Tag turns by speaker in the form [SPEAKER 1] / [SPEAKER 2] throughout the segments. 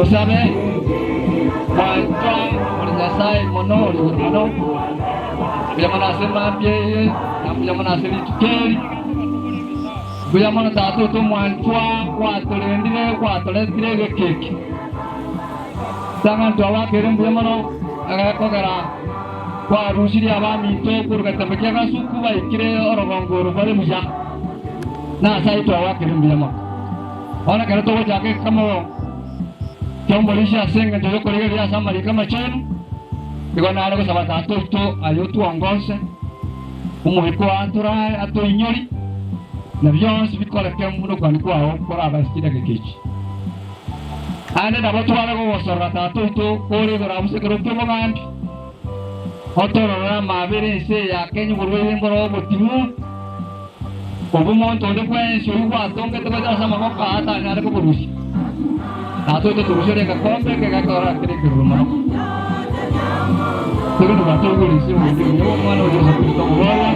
[SPEAKER 1] Sabe, cuanto menyelesai mono di rumano, bila mana semampie, bila mana selikeli, bila mana tatu tu muantua, kuatole ndile keki. Tangan jawa kirim bila mana, agak kogera, kuat rusi dia bami tu kurga tapi kita suku baik kira orang guru boleh mujak. Nah saya jawa kirim bila mana, orang kalau tu jaga kamu. Yang Malaysia senga jodoh kolega dia sama mereka macam, jika nak ada sahabat atau itu ayo tu anggota, umurku anturai atau inyori, nabiyan sebut kalau kita mulu kan kuah, korang pasti tidak kecil. Anda dapat tu ada kau sahabat atau itu kolega orang mesti kerja mangan, atau orang mabiri se yakin berulang berapa bertimu, kau tu depan siapa atau kita baca sama kau kata ada kau berusi. Atau itu terus dia kekompe ke orang kiri ke rumah. Tapi tu batu polisi mungkin dia mana udah sampai tahu bola.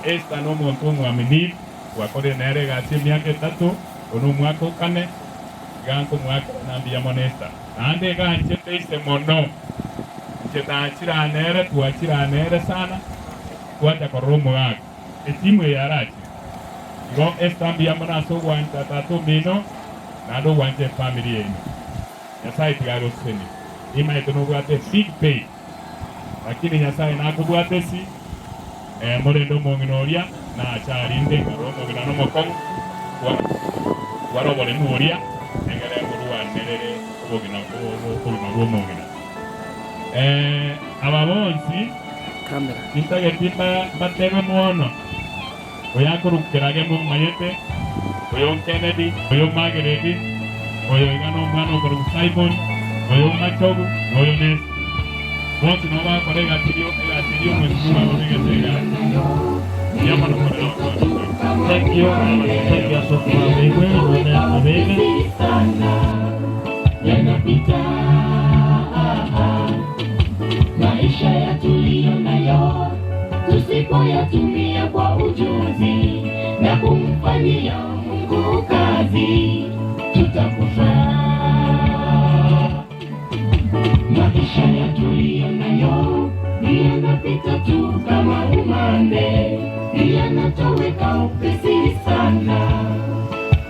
[SPEAKER 1] Esta no montó un aminip, guacore nere gasi miake tatu, unu muako kane, ganko muako nambiya monesta. Ande ganche teiste mono, cheta achira nere sana, kuacha koromo gak. Etimu yarachi. Go esta ambiya monaso guanta tatu mino, nado guante family eni. Yasai tigaro seni. Ima ito no guate big pay. Lakini yasai nako guate si. Morendo monginoria na charinde ngaro mongino mokong waro bole nuria engale murua nerere bogina ko mongina ababonsi kamera intage timba batebe muono oya kurukerage mu mayete oyo Kennedy oyo Margaret oyo igano mwana ko Simon oyo Machogu oyo Nes. Once no va a poder gatillo muestra Thank you so
[SPEAKER 2] yanapita maisha ya tuliyo nayo, tusipoyatumia kwa ujuzi na kumfanyia Mungu kazi, tutakufa. Maisha ya tuliyo nayo yanapita tu kama umande, yanatoweka upesi sana,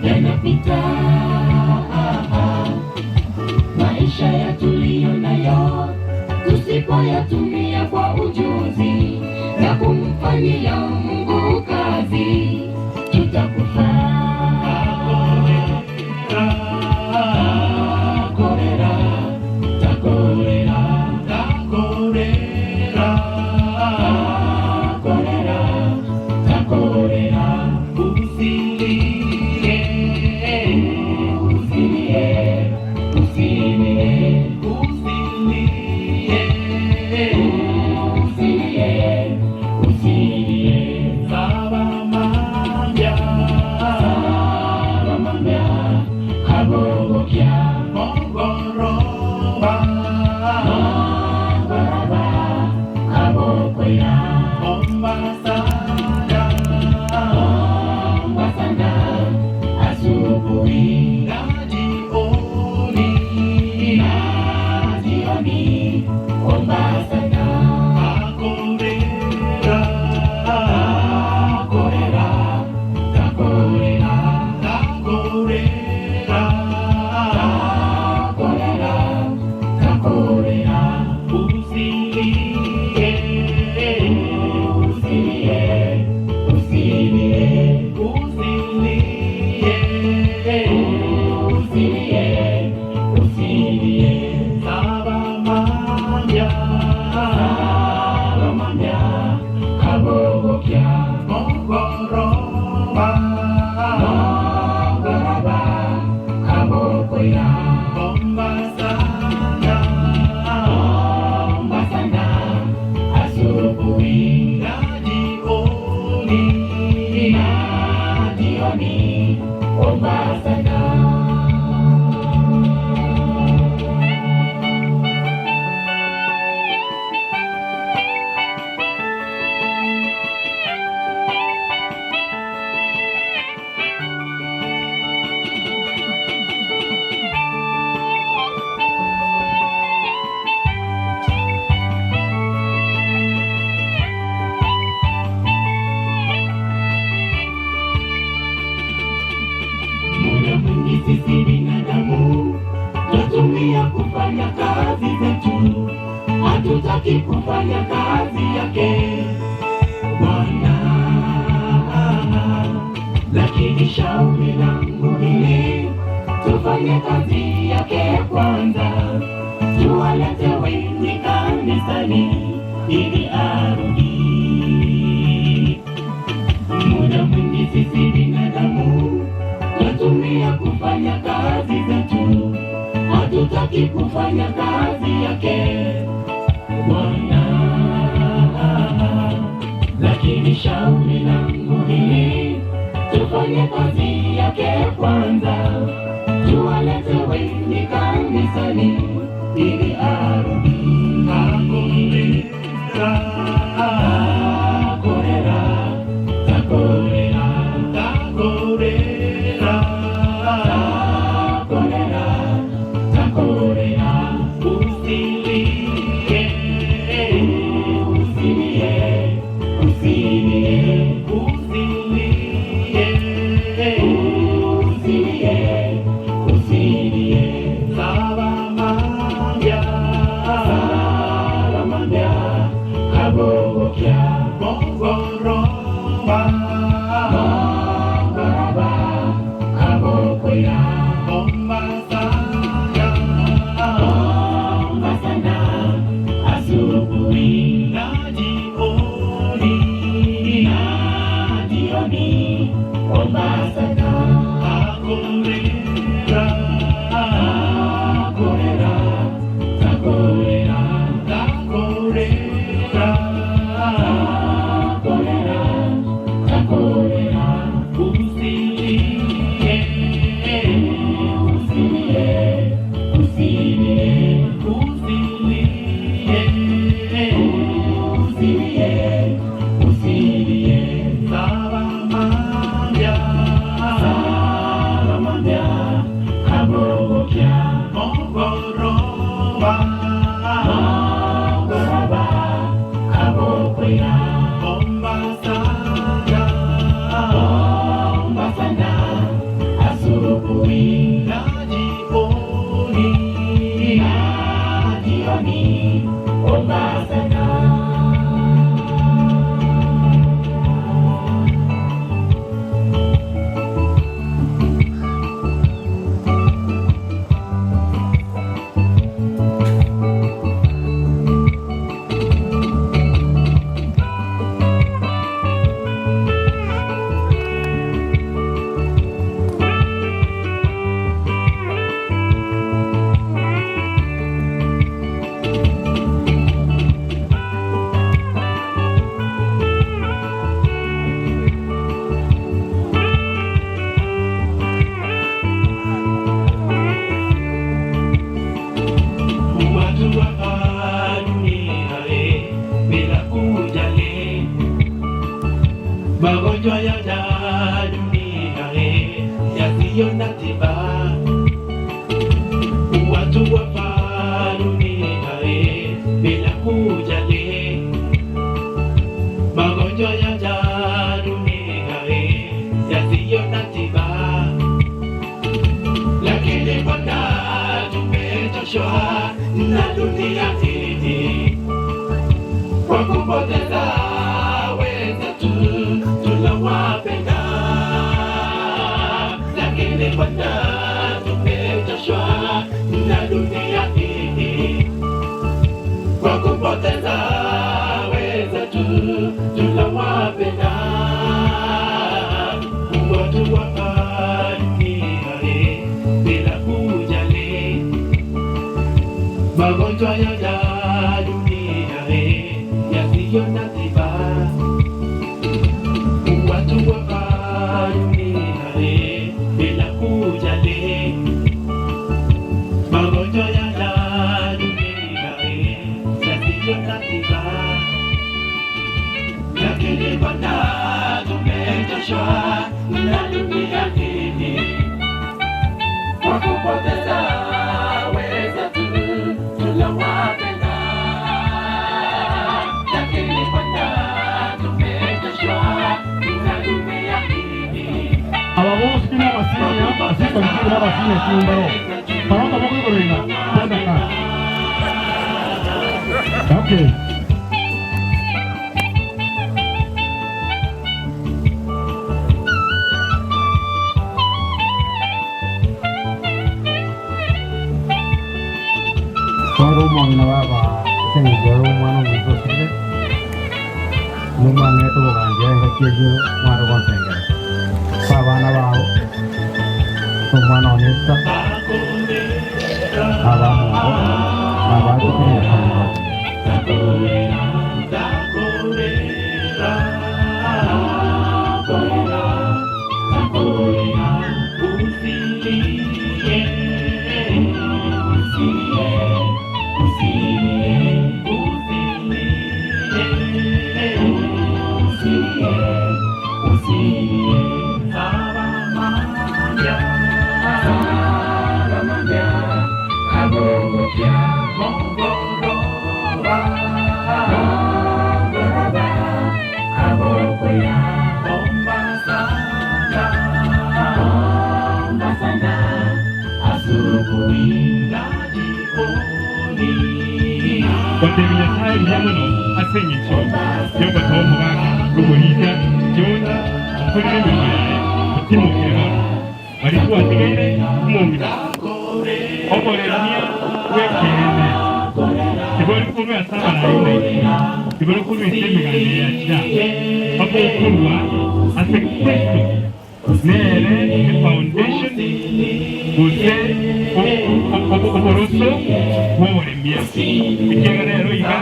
[SPEAKER 2] yanapita. Maisha ya tuliyo nayo tusipoyatumia kwa ujuzi na kumfanyia Mungu kazi, tutakufa. kazi zetu, hatutaki kufanya kazi yake Bwana. Lakini shauri langu hili, tufanye kazi yake kwanza, tuwalete wengi kanisani ili arudi. Muda mwingi sisi binadamu tunatumia kufanya kazi zetu, hatutaki kufanya kazi yake Bwana. Lakini shauri langu hili, tufanye kazi yake kwanza, tuwalete wengi kanisani ili arudi. Magonjwa ya dunia yasiyo na tiba, watu wafa dunia bila kujali. Magonjwa ya dunia yasiyo na tiba, lakini Bwana tumechoshwa na dunia hii kwa kupoteza wenzetu tunawapenda, lakini Bwana tumechoshwa na dunia hii kwa kupoteza wenzetu tunawapenda. Watu wafa dunia bila kujali, magonjwa ya dunia yasiyo na tiba, watu wafa dunia bila kujali, magonjwa ya dunia yasiyo na tiba, lakini Bwana tumechoshwa na dunia hii kwa kupoteza wenzetu tunawapenda, lakini Bwana tumechoshwa na dunia hii.
[SPEAKER 3] Ababosi n'abasinya asika mukira abasinya kimbaro. Paranga mukuru renga. Okay. Baru mau apa? Saya baru mau itu sih. Lumang itu bukan dia yang kecil juga baru konsen. Papa nabaho. Semua nonita. Abang mau. Abang itu punya sama.
[SPEAKER 4] Watemia sai yamuno asenyicho yoba tomuga rubuhiga jona kuri mwe timukira bari kuwategere kumumira obolemia wekene tibori kuru asaba na yune tibori kuru isemigane ya cha abo kurwa asekristo nere the foundation use oboroso wobolemia ikega rero iga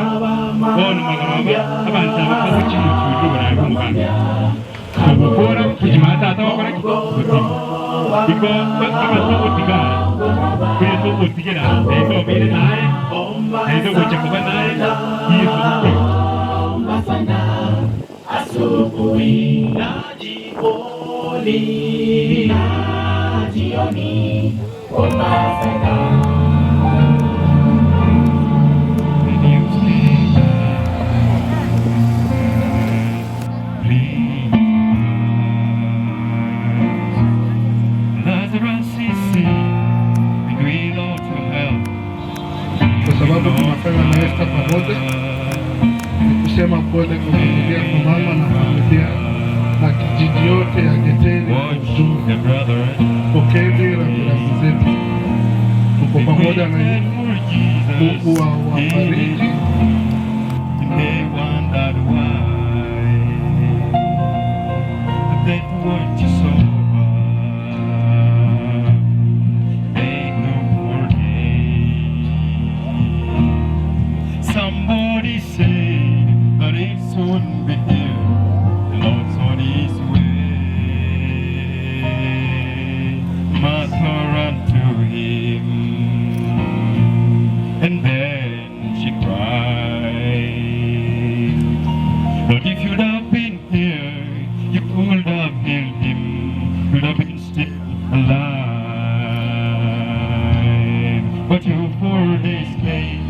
[SPEAKER 4] bona magaraba abantu abakoze kintu cy'uburyo barakumugana ubukora kujimata atabakora kikuti iko abasubutika kuri subutikira endo bire naye endo kuchakuba naye yisu
[SPEAKER 2] Masana asubuhi na jioni Masana
[SPEAKER 3] Sababu tunafanya na esta pamoja kusema pole kwa familia, kwa mama na familia na kijiji yote ya Geteni. Pokeeni rambirambi zetu, tuko pamoja na yeye. Mungu awabariki.
[SPEAKER 4] Somebody say that it soon be here. The Lord's on His way. Martha ran to Him, and then she cried. Lord, if you'd have been here, you could have healed him. You'd have been still alive. But you 4 days late.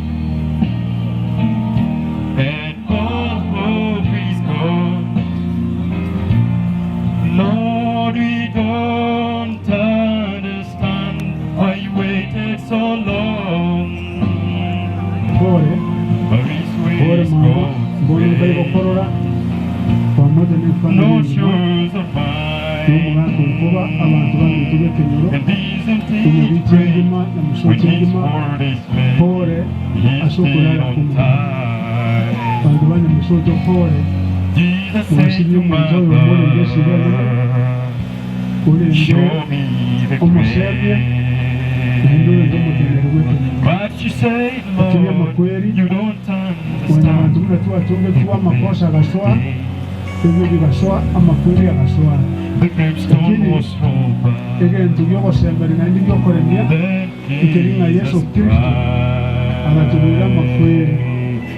[SPEAKER 4] And all hope is gone. Lord, we don't understand why you waited so long. But His ways go no shoes of mine. And these empty praise when His word is led. He's still on time. Jesus said to Mother, show me the grave. But she said, Lord, you don't understand. The gravestone was over. Then Jesus cried.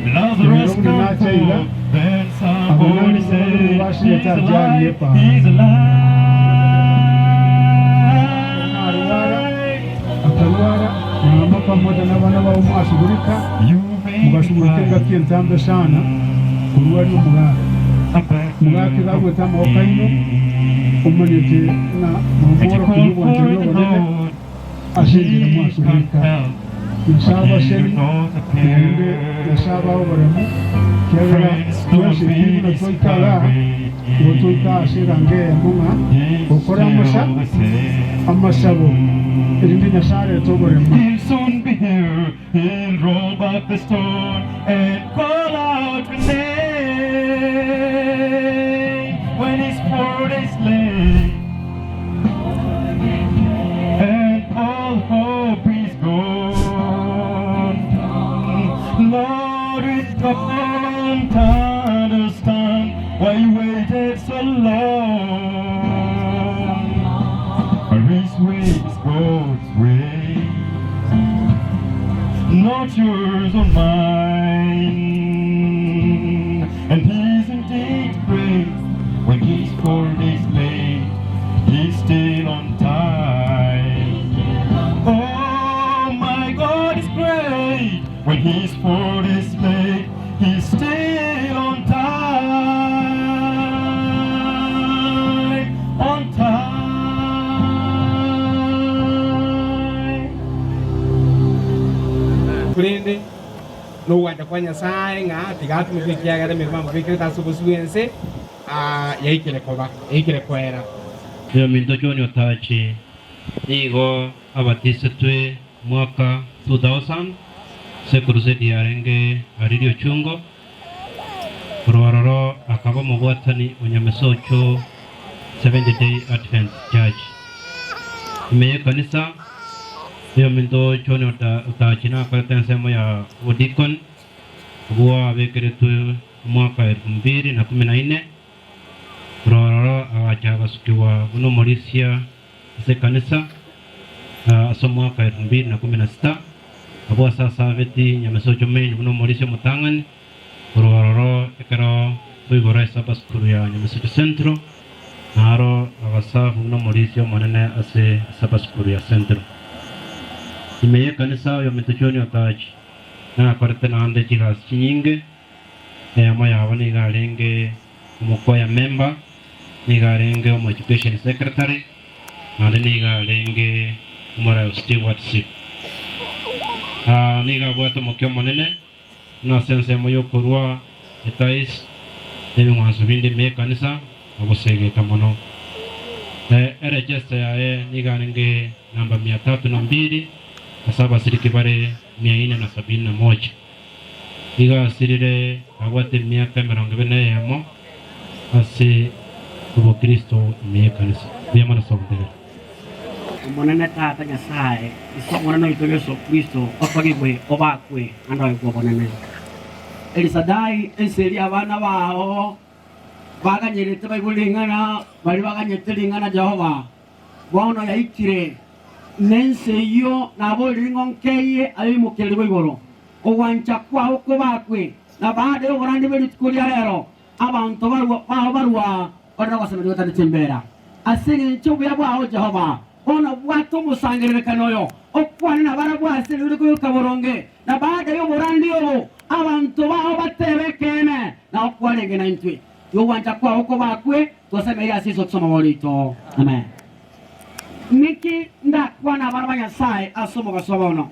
[SPEAKER 4] Lazarus come forth. Then somebody said, He's alive, He's alive.
[SPEAKER 3] pamoja n'abana bawo mwasubulika mugashubulika kyentambe sana kulwali mugake gagweta amaboko ino omanyete na mamboro kuyubwanjirobonene ashingira mwasubulika nsaba seri ende
[SPEAKER 4] saba oboremu kera twashimira twikala twikashira munga okora amasabo irindi nyasare toboremu.
[SPEAKER 2] He'll soon be here. He'll roll back the stone and call out your name when his word is laid and all hope is gone. Lord, we don't understand why you waited so long. His way is God's way, not yours or mine. And he's indeed great when his word is laid. He's still on time. Oh, my God is great when his word is laid. He's still on time. On time.
[SPEAKER 5] Kulinde no wanda kwa Nyasaye nga tigatu mikiaga de mirmama bikita subusuense yaikele kwera
[SPEAKER 6] yo mindojoni otachi igo abatisitwe mwaka 2000 sekuruze diarenge aririo chungo Rwaroro akaba mugwatani unyamesocho 70 Day Advent Church imeye kanisa yo mindo choni utachina kwa tensemo ya udikon buwa bekeretu mwaka 2014 Rwaroro agachagasukiwa uno Morisia ase kanisa aso mwaka 2016 abuwa sasa veti nyamesocho meni uno Morisia mutangani Rwaroro ekero tuigora sabasukuru ya nyamesocho centro naro agasa uno Morisia manene ase sabasukuru ya centro imeye kanisa yo mituchoni otachi na korete na ande chigas chinyinge ama yabani garenge umukoya member ni garenge umu education secretary na ni garenge umara stewardship ni gabwato mokyo monene na sense moyo kurwa etais ebi mwansubindi me kanisa abosege tamono register ya ni garenge namba 302 asaba siriki bare 471 iga sirire agwate miaka 40 yamo ase kubo Kristo miye kanisa biyamana sobere
[SPEAKER 7] monene tata Nyasaye isomona no itogeso Kristo opagibwe obakwe andawe kubonene Elisadai eseri abana baho baganyerete bayibulingana bali baganyete lingana Jehova bono yaikire nense yo nabo lingonkeye ali mukelwe igoro owancha kwa uko bakwe na baade oborandi belitkulia lero abantu barwa barawasemera batanditsembera asenge nchobu yabwaho Jehova ona bwato musangirire kanoyo okwane na barabwa asenge ko kaboronge na baade yo borandi yo abantu baho batebekene na okwane gena intwe yo wancha kwa uko bakwe tosemera siso tsoma bolito amen Niki nda kwana baraba Nyasaye asomo gasobono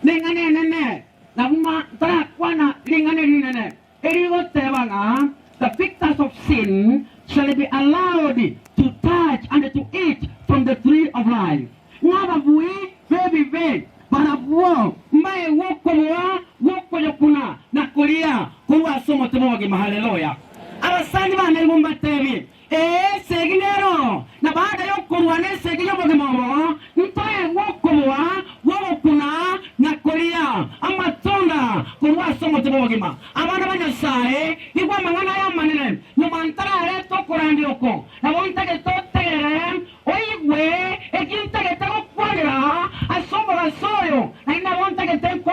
[SPEAKER 7] nengane nene na buma tara kwana lingane linene erigo tebanga the victims of sin shall be allowed to touch and to eat from the tree of life ngaba bui baby be para buo mai woko yokuna na kulia kuwa somo temoge haleluya abasani bana ibumba tebi seginero na baada yo kurwane seginyo boge mabo ntoye wokowa wokuna na kolia amatunda kurwa somo tebogima abana banyasaye igwa mangana ya manene nyumantara reto kurandi oko na bontage totere oigwe ekintage tego kwalira asomo basoyo na ina bontage tenko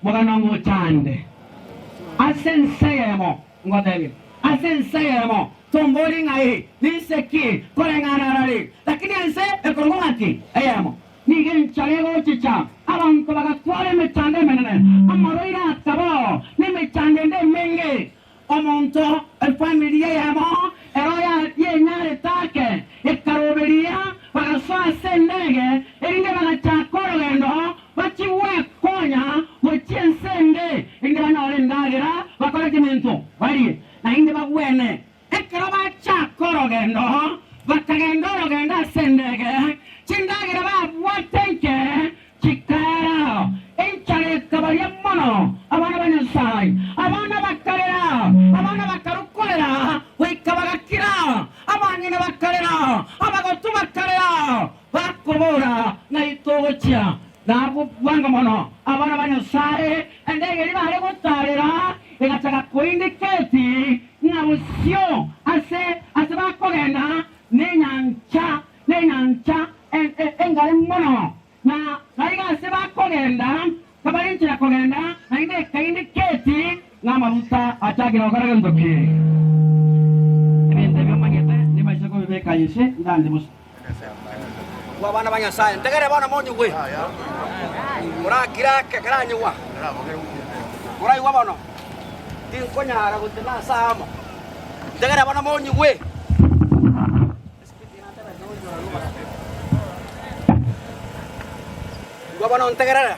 [SPEAKER 7] mogano ngochande asenseyemo ngodebi asenseyemo tomboli ngai niseki korengana rali lakini anse ekorongati ayamo nigen chalego chicha abantu bagakwale mechande menene amoroira tabo ni mechande nde menge omonto el familia yamo eroya yenyare take ekaroberia bagasoa sendege erinde bagachakoro gendo bachiwe konya mochiensende inde banale kiminto bari na inde bagwene ekero bacha korogendo bakagendo rogenda sendege chindage ba watenke chikara enchare kabaria mono abana banyasai abana bakarera abana bakarukorera wikabagakira abanyine bakarera abagotu bakarera bakobora na itogocha nabo bwanga mono abana banyasai endege ribare gutarera egachaka koindiketi nabusyo ase bakogenda nenyancha engare mono na naiga se bakogenda kabarinchira kogenda nainde kaindiketi ngamaruta achagira okaraga ndoki ebinde byomanyete nibaiseko bibeka yise ndande musa wa bana banyasai ntegere bana monyu gwe urakira kekranye wa urai wa bana tinkonyara gutena samo ntegere bana monyu gwe gua bana ntegere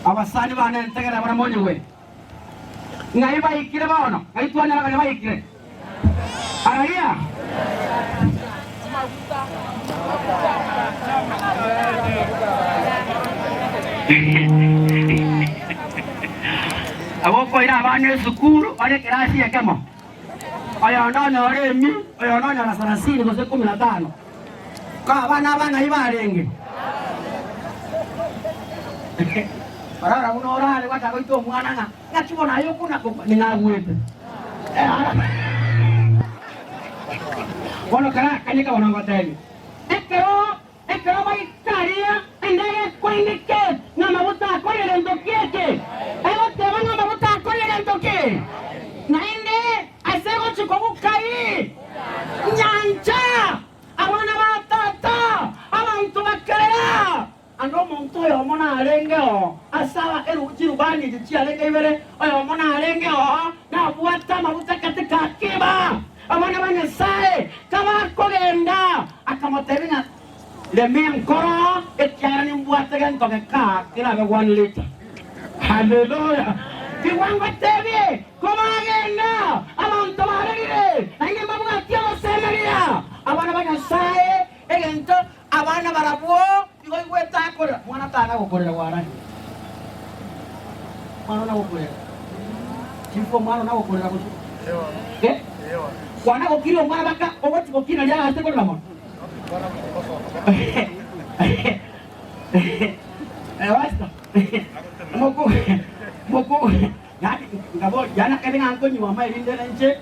[SPEAKER 7] abasani bana ntegere bana monyu gwe ngai baikire bana ngai tuanya bana baikire araia aboko ira abana sukuru bale klasi ya kemo aya nana remi aya nana na sarasini kose 15 ka abana ibarenge parara uno orale wata goito mwana nga ngachibona yokuna ko ningagwete Bueno, kanyika wanangoteli. Ekero baitaria endege kwendike ngamabuta akoyele ndokieke. Ego teba ngamabuta akoyele ndoki. Naende asego chikobukai. Nyanja. Abana batata. Abantu bakarera. Ando muntu yo mona arengeo. Asaba jirubani jichi arenge ibere. Oyo mona arengeo. Na buata mabuta katika akiba. Abana banyasai kama kogenda akamotebinga le menkoro ekyani mbwategen toke ka kila be 1 liter hallelujah kiwango tebi komagenda abantu barire nange mabwa tiyo semeria abana banyasai egento abana barabuo igweta akora mwana tana gukorera warani mwana na gukorera chifo mwana na gukorera gusu Wana kokiri omwana baka oboti kokina lya ate kola mo. Basta. Moko. Yani ngabo yana kene anko nyi mama irinde nje.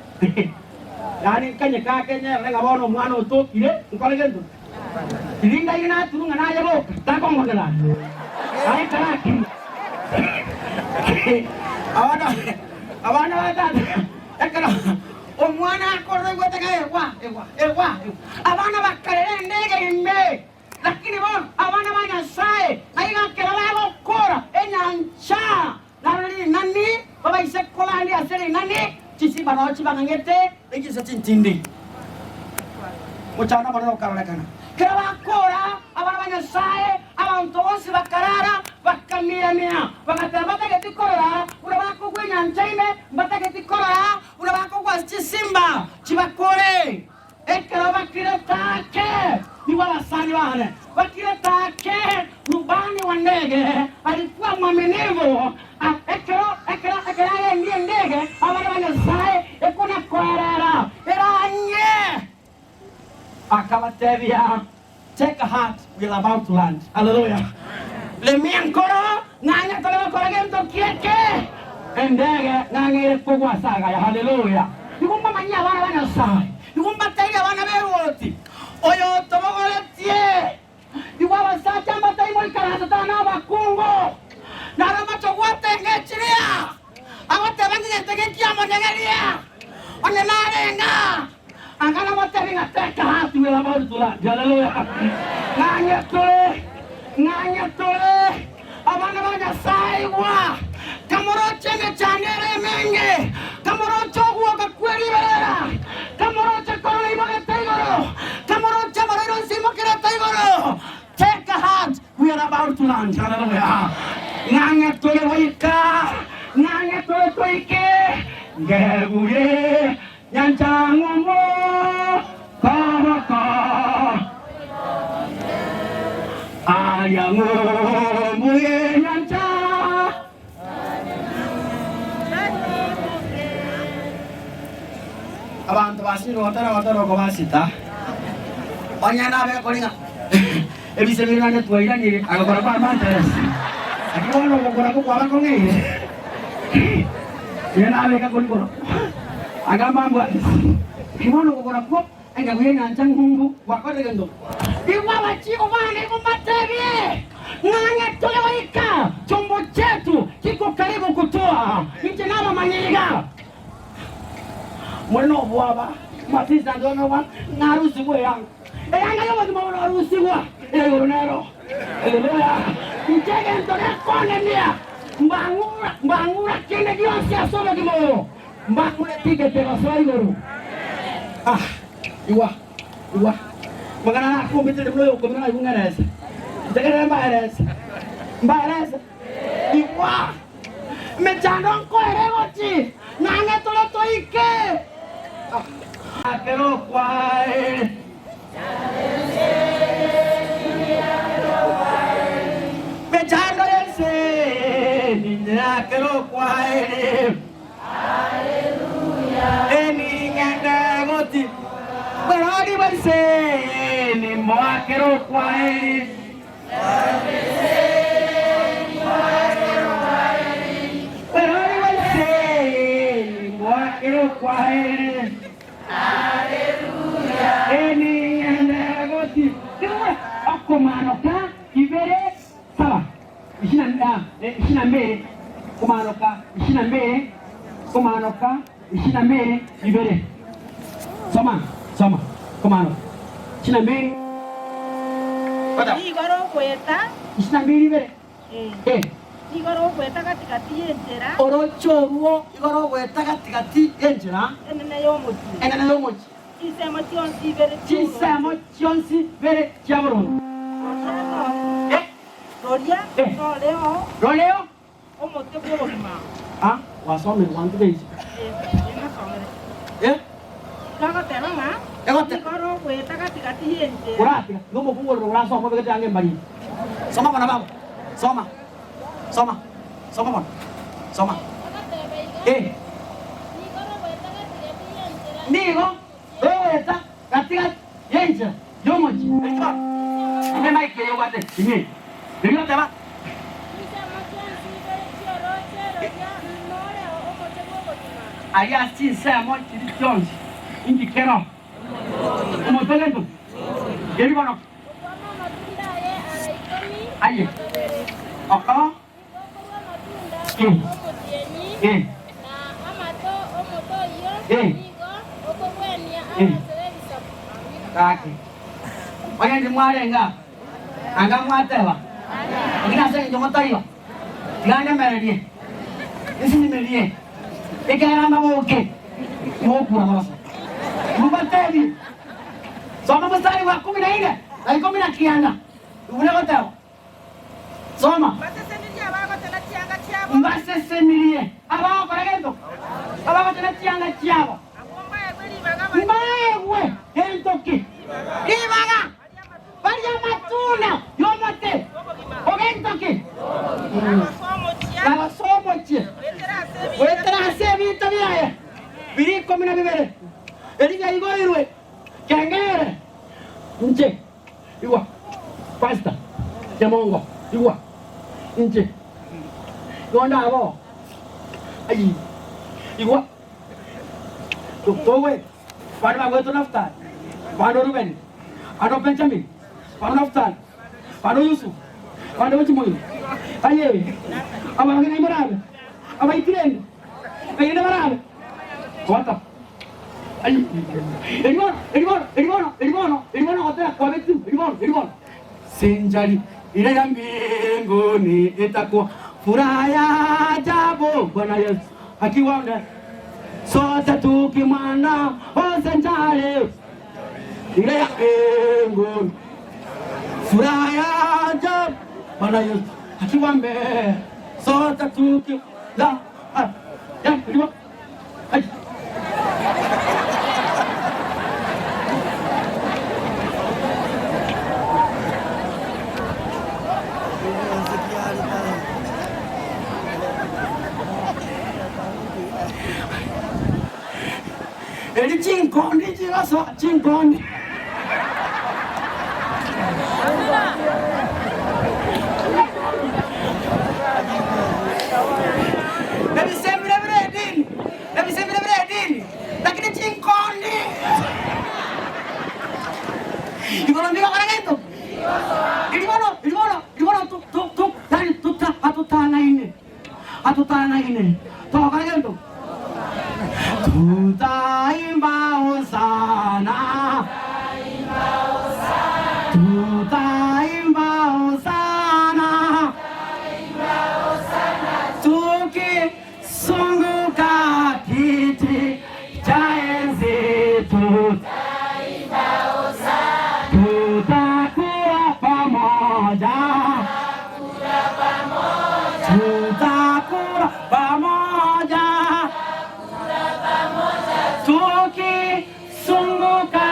[SPEAKER 7] Yani kanye ka kenya ngabo no mwana otokire nkole gendo. Irinda ina turunga na yabo takongo ngala. Ai karaki. Abana bata. Ekara omwana akorre gwetega ewa abana bakarere ndege imbe lakini bon abana banyasai naiga kerala gukora enyancha nani baba isekola ndi asere nani chisi bano chibangete egise tintindi muchana bano karolekana kerala kora abana banyasai abantu bose bakarara bakamira bakatabata getikorera urabako gwenyancha ime batagetikora urabako kwa chisimba chibakore ekero bakire take niwa basani bane bakire take rubani wa ndege alikuwa mwaminifu ekero ndiye ndege abana banyasai ekuna kwerera eranye akabatebia take a heart we are about to land hallelujah le miankoro nganya tole koragento kieke endege ngangire kugwa saga ya haleluya nikumba manya abana banyasai nikumba taiga abana beroti oyo tobogoletie niwa sacha matai moi karata tana bakungo narama chogwate ngechiria agote bangi tege kiamo ngeria one narenga angana materinga teka hatu wela bordula haleluya nganya tole abana banyasai wa kamoro chenge chanere menge kamoro chogwa kakweri bera kamoro chakoro ibaga taigoro kamoro chamaro simo kira taigoro take a heart lunch. Hallelujah. Nang'et tole waika. Nang'et tole toike. Gebuye. Nyanchangumbo. Karaka. Ayangumuye nyancha. Abantu basiro watara ko basita. Onyana be kolinga. Ebise bina ne twaira ni agakora pa mantes. Akiwono gukora ko kwa ko ngi. Yena be ka koliko. Agama ngwa. Kiwono gukora ko enga kuyenga nchangungu wakore gendo. Iwa wachiko mane kumatebie. Ng'ang'e tulewaika. Chombo chetu kiko karibu kutoa. Nje nama manyiga. Mweno bwaba matisa ndono wa narusi we yang eyanga yo bazima wa narusi wa eyoronero eleya nchege ntore kone nia mbangura kene gionsi asobe kimo mbangura tigete basoi goru iwa magana na ko bitere mlo ko na yungares tegere mbares iwa mechando ko erego nange tolo toike pero kwai mechando yense ninya pero kwai haleluya eni ngenda goti pero ni banse ni moa pero kwai pero kwai Hallelujah. Eni anagoti. Ako manoka ibere sawa. Ishina mbele kumanoka ishina mbele kumanoka ishina mbele ibere. Soma kumano. Ishina mbele. Pada.
[SPEAKER 8] Igoro kweta.
[SPEAKER 7] Ishina mbele ibere.
[SPEAKER 8] Igoro kweta katikati yenjera.
[SPEAKER 7] Orochoruo igoro kweta katikati yenjera.
[SPEAKER 8] Enene yomochi.
[SPEAKER 7] Chisemo chionsi vere chiamoro. Roleo.
[SPEAKER 8] Omote bwobogima.
[SPEAKER 7] Wasome wantu beji.
[SPEAKER 8] Kagoteba nga.
[SPEAKER 7] Egote.
[SPEAKER 8] Igoro kweta katikati yenjera.
[SPEAKER 7] Kurati, ngomo kuwo urasoma bege yange mbali. Soma bana baba. Soma bana. Soma. Nigo. Eta katika yenja yomoji. Ime maike yogate. Ime. Nigo teba. Aya si samo chiri Jones. Ingi kero. Como pelendo. Yeri bono. Aye. Oko. Kaki. Oye ni mwarenga. Anga mwatewa. Ngina se nyomo taiwa. Ngana meredie. Isi ni meredie. Ikera maboke. Mokura mabasa. Mubatebi. Soma mstari wa 14 na 19. Unagotewa. Soma. Mbasesemirie. Abao koragendo. Abao tena tianga chiabo. Mbaewe entoki. Ibaga. Varia matuna. Yomote. Ogentoki. Lava somochi. Wetera sevita viae. Viri komina vivere. Eliga igoirwe. Kengere. Nche. Iwa. Pasta. Jamongo. Iwa. Nche. Yonda abo. Ayi. Iwa. Towe. Pano Agoto Naftal. Pano Ruben. Pano Benjamin. Pano Naftal. Pano Yusuf. Pano Uchimoy. Aye. Ama ngina imarabe. Ama itirende. Ngina marabe. Kwata. Ayi. Erimono hotel kwa betu. Erimono. Senjali. Ile ya mbinguni itakuwa furaha ya ajabu Bwana Yesu akiwa sote tukimwona Senjali. Ile ya mbinguni furaha ya ajabu Bwana Yesu akiwambe sote tuki la ya ndio ai Eli cingkondi jirasa cingkondi. Nabi sembra bredin. Lakini cingkondi. Ikolombiwa orang itu. Ini mana tu dari tu tanah ini. Tahu kan itu? Tutaimba sana, tuki sunguka kiti jaenzi tutakuwa pamoja, tutakuwa pamoja. Tuki sunguka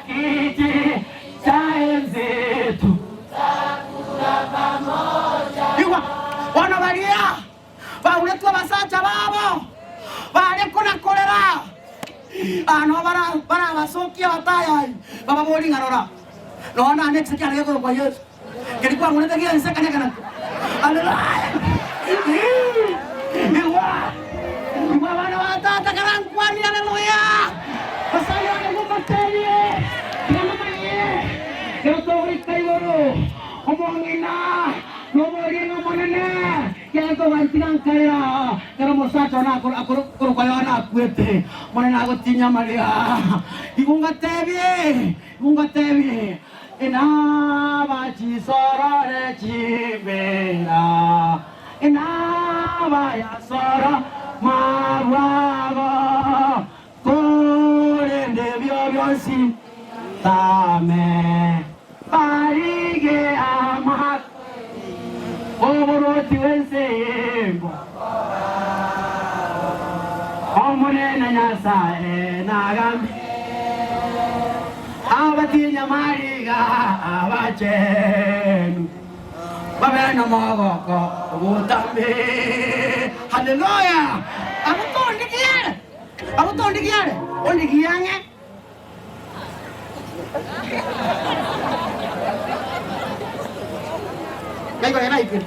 [SPEAKER 7] kiti cha enzi tu tutakula pamoja. Iwa wana Maria bauletwa basacha babo bale kuna kolera ano bara basokia bataya baba boli ngarora naona next kile yako kwa Yesu kilikuwa unataka nisa kana haleluya iwa wana watata kana kwani haleluya pasaya Mungu tele kama yeye kero kaiboro omongina no monene kaya ko bantiran kaya kero mosacho na akoro kayo na kuete monena agotinya Maria igunga tebi ina bachi sorare chibera ina baya sora mawago korende biobiosi tame parige amak oboroti wensembo omonena nyasaye nagambi abatinya mariga abachenu babena mogoko ubutambi haleluya abutondikiare ondikiyange Kaya na ipin.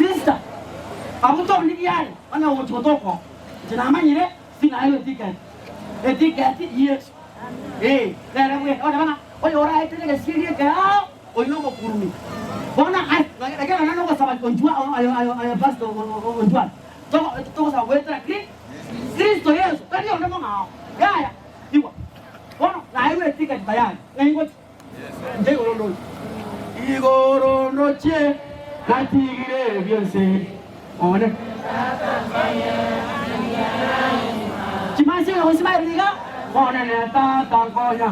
[SPEAKER 7] Lista. Abutondikiare ana utotoko. Jenama nyire sinayo tiket. Tiket yes. Lera we ora bana. Ora itu ke sini ke. No mo kurumi. Bona ai, lagi nano ko sa konjua ayo pasto konjua. To sa wetra Cristo Yesu. Tadi ono mo ngao. Ya. Iwa. Bona, lai we tiket bayan. Ngai ko. Ngai orondo. Igorondo che. Natigire biose. One. Chimasi ko Osmai liga. Bona ne ta konya.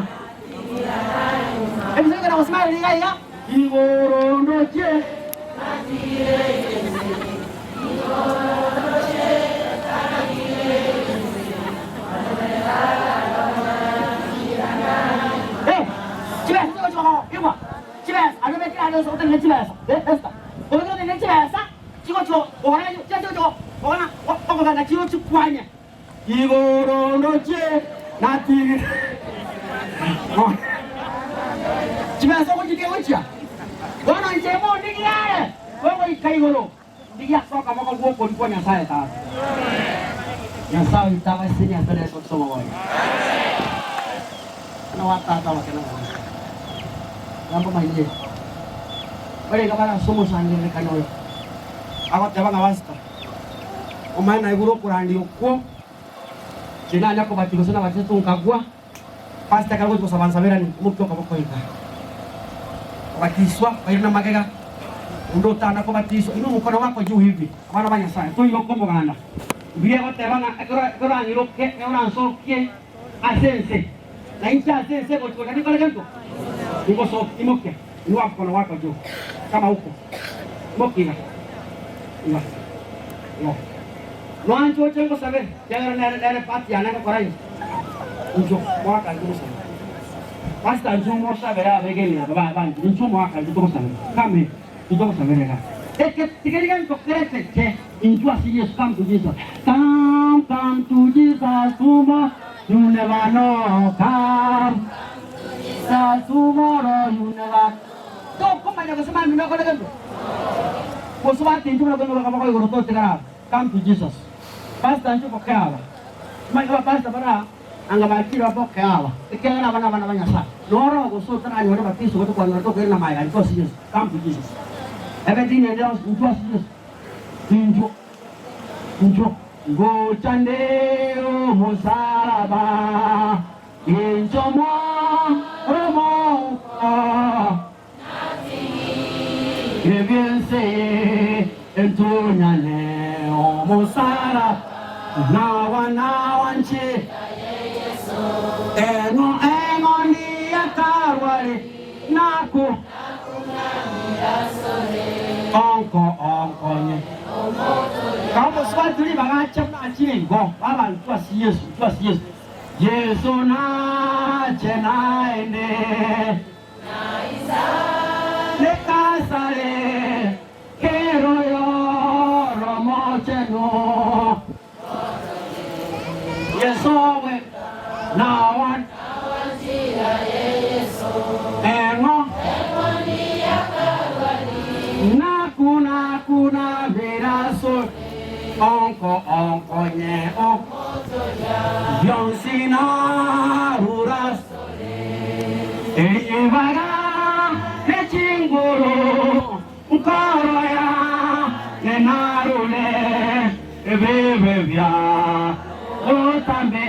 [SPEAKER 7] Bisa kena Osmai liga ya. Igorondo che. Natigire biose. Igorondo che. 집에서 안 오면 집에서 어떤 내 집에서 됐다. 거기서 내 집에서 찍어줘. 뭐하나 찍어줘. 뭐하나 먹어봐 나 찍어줘 구하냐. 이거로 넣지 나티. 집에서 어디 되었지야? 너는 이제 뭐 니기야? 뭐 이거로 니기야 쏘가 먹어 뭐 거냐 사야다. Yang saw kita pasti yang terus semua. Nawata tahu kenapa? Lampu main je. Beri kapan semua sanjung ni kanol. Awak jawab awas tu. Omai naik guru Quran di uku. Cina aja ko bati ko sana bati tu kagua. Pasti kalau ko saban saberan mukto ko ko ita. Bati swa air nama kega. Undo tanah ko bati swa inu muka nama ko jauh hivi. Mana banyak saya. Tu yo ko mo gana. Biar ko tebana ekora ni rokke orang sokke asense. na incha sasa kwa kwa nini kale niko so imoke ni wapo na wako juu kama huko moki na no ancho chengo sabe jangan nere pati ana ko rai unjo mwaka juu sabe basta ancho mo sabe ya begeni baba ancho mwaka juu sabe kame juu sabe nega es que querían coger que injo así es come to Jesus come to Jesus tomorrow you never know come tomorrow you never to koma na kusema mimi nako ndio kwa sababu tinju na kwa kama kwa roto tegara come to Jesus basta ancho pokeawa mai basta para anga bakira pokeawa ikera bana banya sa noro go so tara nyore batiso ko kwa noro ko na mai ko Jesus come to Jesus everything is just injo go chande o musaraba injo mo romo Eviense entunyane o musara nawanche eno ni akarwari nako onko nye kama swali tuli bagacha na chingo baba ntwa si Yesu Yesu na chena ene na isa le kasale kero yo romo cheno Yesu we na wan jira Yesu eno ni akarwani kuna viraso onko nye yonsina ruras ibaga chinguru ukoroya nenarule bebebya otambe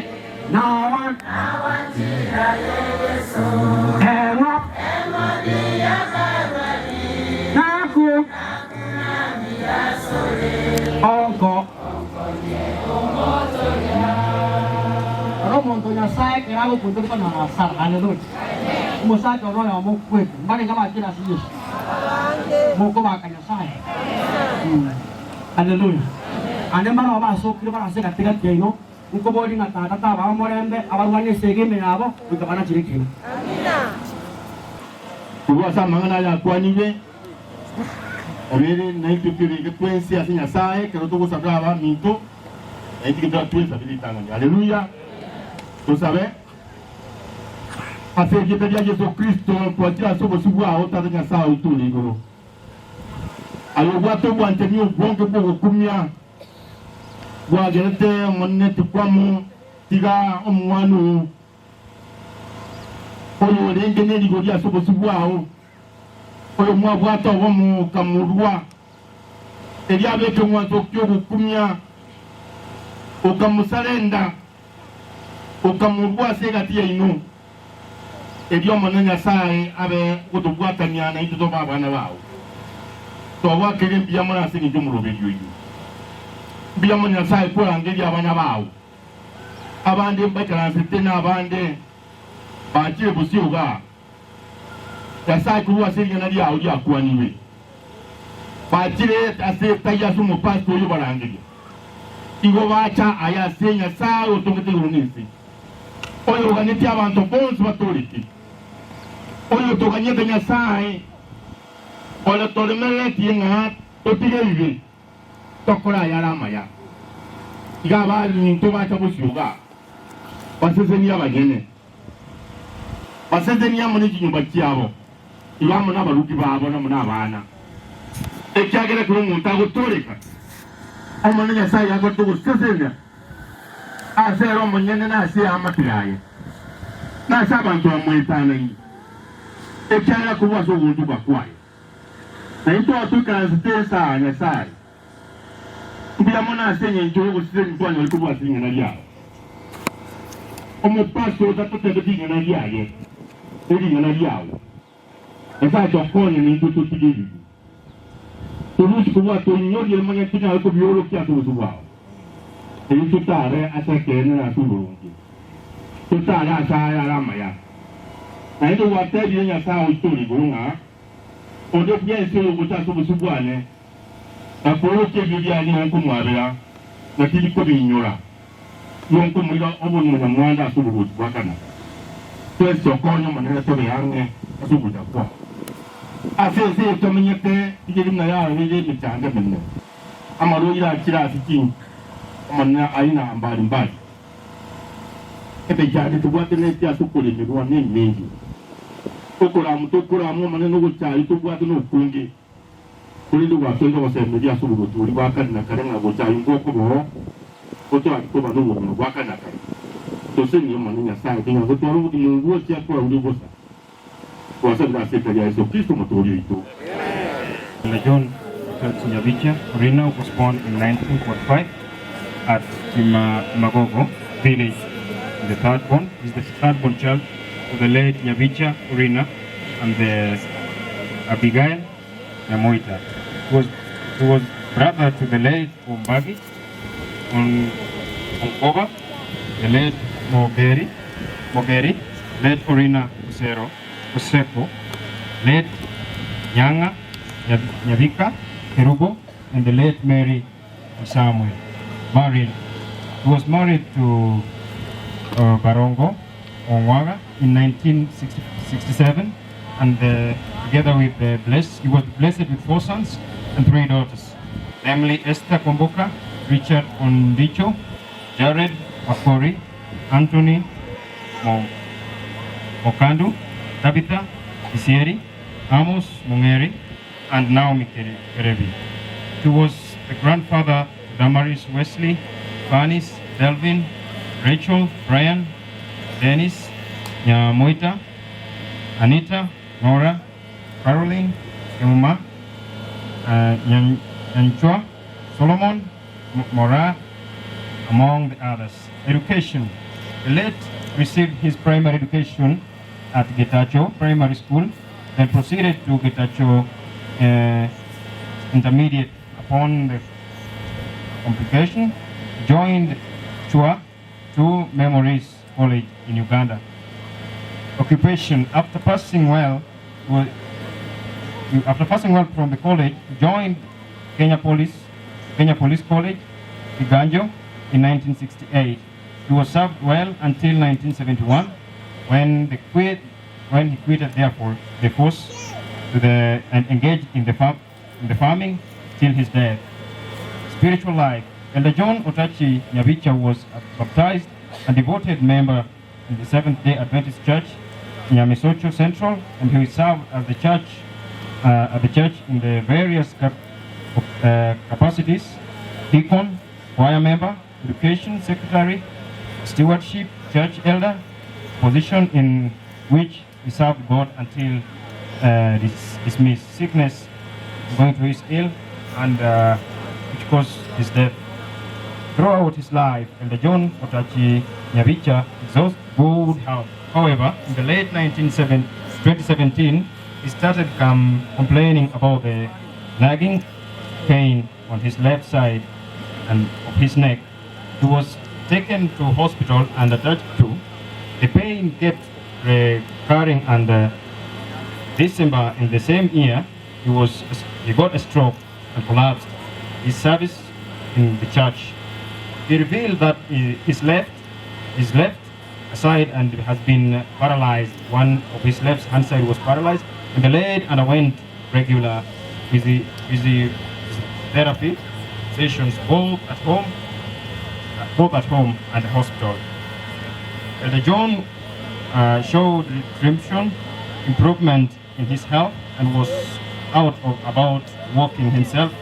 [SPEAKER 7] nawan jira Yesu eno dia karwani naku onko montonya saya kira aku butuh kan asal haleluya musa jono ya mau kue mari kama kira sih mau kau makannya saya haleluya ane mana masuk kira mana saya katikan jeno uko bodi ngata tata bawa morembe awal wani segi menabo untuk mana ciri kini
[SPEAKER 2] kuasa mengenai aku ni Avere naito kiri ke twensi asinya sae ke roto kusababa minto naito ke twensi abilita ngani haleluya tu sabe ase kita dia Yesus Kristo kwa tia sobo subwa ota nya sae utuli goro ayo wato bwante ni ubonke bwo kumya bwa gerete monne tukwamu tiga omwanu oyo lenge ne ligo dia sobo subwa oyo mwabwata omu kamurwa eliabeke mwanzo kyo gukumya okamusalenda okamurwa segati ino elio monanya sae abe gutubwatanya na ituto babana bawo to wakere mbia mona sini jumurobe yoyo mbia mona sae ko angeli abana bawo abande mbakaranse na abande baje busiuga yasa kuwa sirga na dia audia kwa niwe bajire ase taya sumo pasto yo barangege igo bacha aya senya sa otongete urunisi oyo ganiti abantu bonse batoliki oyo toganyete nya sai ola tolmele tienga otige ibe tokora ya rama ya igaba ni to bacha busiuga basezeni abagene basezeni amoni kinyumba cyabo iyamu n'abarugi babo no munabana ekyagere ko umuntu agutoleka omwana nyasaye agoto gusezenya asero omunyene nasi amatiraye nasi abantu bamwetana yi ekyagere kubazo obuntu bwakwaye naye tukanzitesa nyasaye mbiramu nasenye njogo gusizenya ntwanya oli kubwasinya na lyabo omupaso tatotebetinya na lyaye erinya na lyawo esa chokonye ni tutu tigiri turusi kuwa tunyori el manya tina ko biolo kya turusi wao eli tutare asa kene na tulungi tusala asaya alama ya na ndo watebi nya sawo story burunga odo byense ubutaso busubwane na poroke bibya ni onko mwabera na kili ko binyura nonko mwira obonu na mwanda asubu bwakana twese okonyo manene to yange asubu dakwa asese tomenyete igiri na ya wije mitanga minne amaro ira kira sikin manna aina mbali ebe cyane tubwate neti asukuri mirwa ningi ukora mutokura mu manene gucyari tubwate no kungi kuri ndi wasenga basemeri asubu turi bakana karenga go cyari ngoko bo koto akikuba no mu bakana kare tose ni manene sa kinga go toro mu ngo cya kwa uri bosa kwa sababu sasa ya Yesu Kristo mtori itu.
[SPEAKER 9] John Nyavicha Orina was born in 1945 at Magogo village. The third born is the third born child of the late Nyavicha Orina and the Abigail Nyamoita. He was brother to the late Ombagi on Onkoba, the late Mogeri, late Orina Useko, late Nyanga Nyavika Kerubo, and the late Mary Samuel. He was married to Barongo Onwaga in 1967, and together with he was blessed with 4 sons and 3 daughters, namely Esther Komboka, Richard Ondicho, Jared Wakori, Anthony Mokandu, Tabitha Isieri, Amos Mungeri, and Naomi Kerevi. He was the grandfather to Damaris Wesley, Vanis, Delvin, Rachel, Brian, Dennis, Nyamoita, Anita, Nora, Caroline, Emma, Nyanchua, Solomon, Mora, among the others. Education. The late received his primary education at Getacho Primary School, then proceeded to Getacho Intermediate. Upon the complication, joined Chua to Memories College in Uganda. Occupation. After passing well from the college, joined Kenya Police College, Kiganjo, in 1968. He was served well until 1971, when he quitted the force and engaged in the farming till his death. Spiritual life. Elder John Otachi Nyavicha was baptized and devoted member in the Seventh-day Adventist Church, Nyamisocho Central, and he served at the church in the various capacities: deacon, choir member, education secretary, stewardship, church elder, position in which he served God until his sickness, going through his ill, and which caused his death. Throughout his life, Elder John Otachi Nyavicha exhausted good health. However, in the late 2017, he started complaining about the nagging pain on his left side and of his neck. He was taken to hospital and attached to. The pain kept recurring, and December in the same year, he got a stroke and collapsed. His service in the church. He revealed that his left side and has been paralyzed. One of his left hand side was paralyzed, and the lady underwent regular physiotherapy sessions both at home and the hospital. Elder John showed improvement in his health and was about walking himself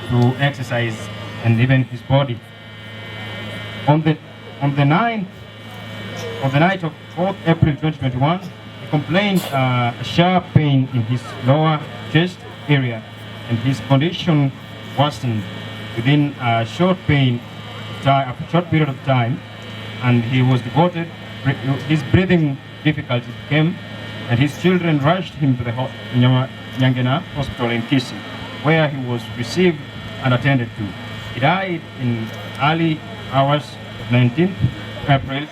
[SPEAKER 9] to exercise and even his body. On the night of 4th April 2021, he complained a sharp pain in his lower chest area, and his condition worsened within a short period of time, and he was devoted. His breathing difficulties came, and his children rushed him to the Nyangena Hospital in Kisii, where he was received and attended to. He died in early hours of 19th April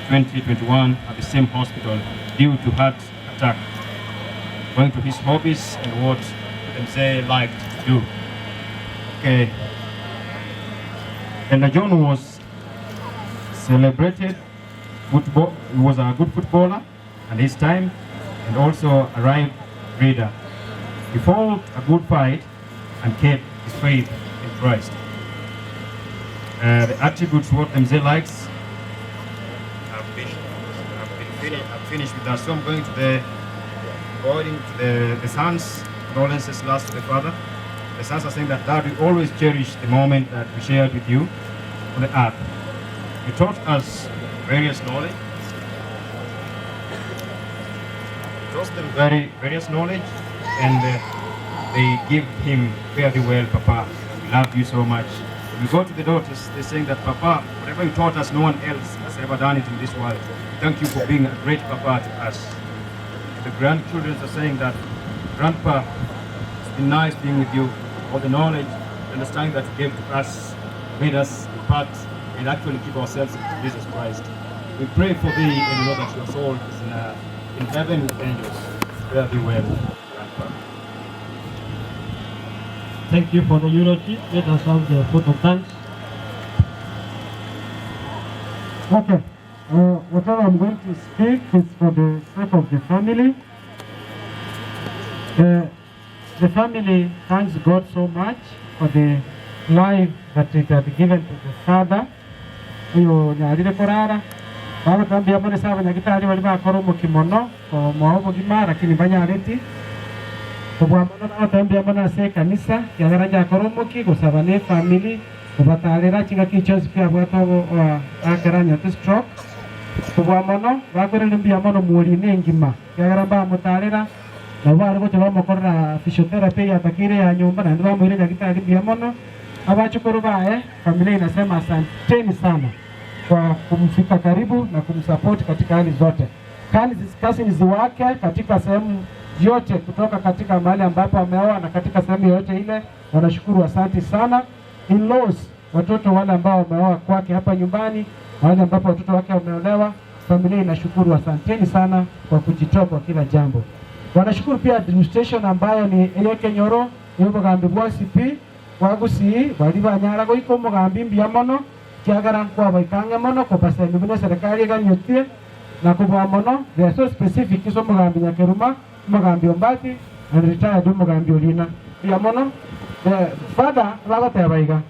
[SPEAKER 9] 2021 at the same hospital due to heart attack, going to his hobbies and what they liked to do. Okay. And John was celebrated football. He was a good footballer at his time and also a right reader. He fought a good fight and kept his faith in Christ. The attributes what MZ likes have finished with that. So I'm going to the sons, condolences last to the father. The sons are saying that Dad, we always cherish the moment that we shared with you on the earth. You taught us various knowledge. You taught them various knowledge, and they give him very well, Papa. We love you so much. When we go to the daughters, they're saying that, Papa, whatever you taught us, no one else has ever done it in this world. Thank you for being a great Papa to us. The grandchildren are saying that, Grandpa, it's been nice being with you. All the knowledge, understanding that you gave to us, made us impart and actually keep ourselves in Jesus Christ. We pray for thee and know that your soul is in heaven with angels. Fare thee well, Grandpa.
[SPEAKER 10] Thank you for the eulogy. Let us have the vote of thanks.
[SPEAKER 4] Okay. Whatever I'm going to speak is for the sake of the family. The family thanks God so much for the life that it had given to the father. Uyo nyarire korara. Baba tambia bone saba nyagitari wali bakoro mu kimono ko mwaho gima lakini banyareti. Kubwa mana tambia mana se kanisa yagaranja koromo ki gusaba ne family kubatalera chinga kichos pia bwato akaranya to stroke. Kubwa mana bagore mbia mana muri nengima yagaramba mutalera. Nabari ko twa mukora physiotherapy atakire ya nyumba na ndio mwire nyagitari bia mana. Abachukuru bae familia inasema asanteni sana kwa kumfika karibu na kumsupport katika hali zote. Cousins wake katika sehemu yote kutoka katika mahali ambapo ameoa na katika sehemu yote ile wanashukuru, asante sana. In-laws, watoto wale ambao wameoa kwake hapa nyumbani, wale ambapo watoto wake wameolewa, familia inashukuru, asanteni sana kwa kujitoa kwa kila jambo. Wanashukuru pia administration ambayo ni Eyeke Nyoro, y'omugambi bwa CP wagusi bali banyara go iko mugambi mbia mono kiagara kwa baikange mono ko pasa ndubune serikali ganyotie na kubwa mono they are so specific so mugambi nyakeruma mugambi ombati and retired mugambi olina ya mono father lago tebaiga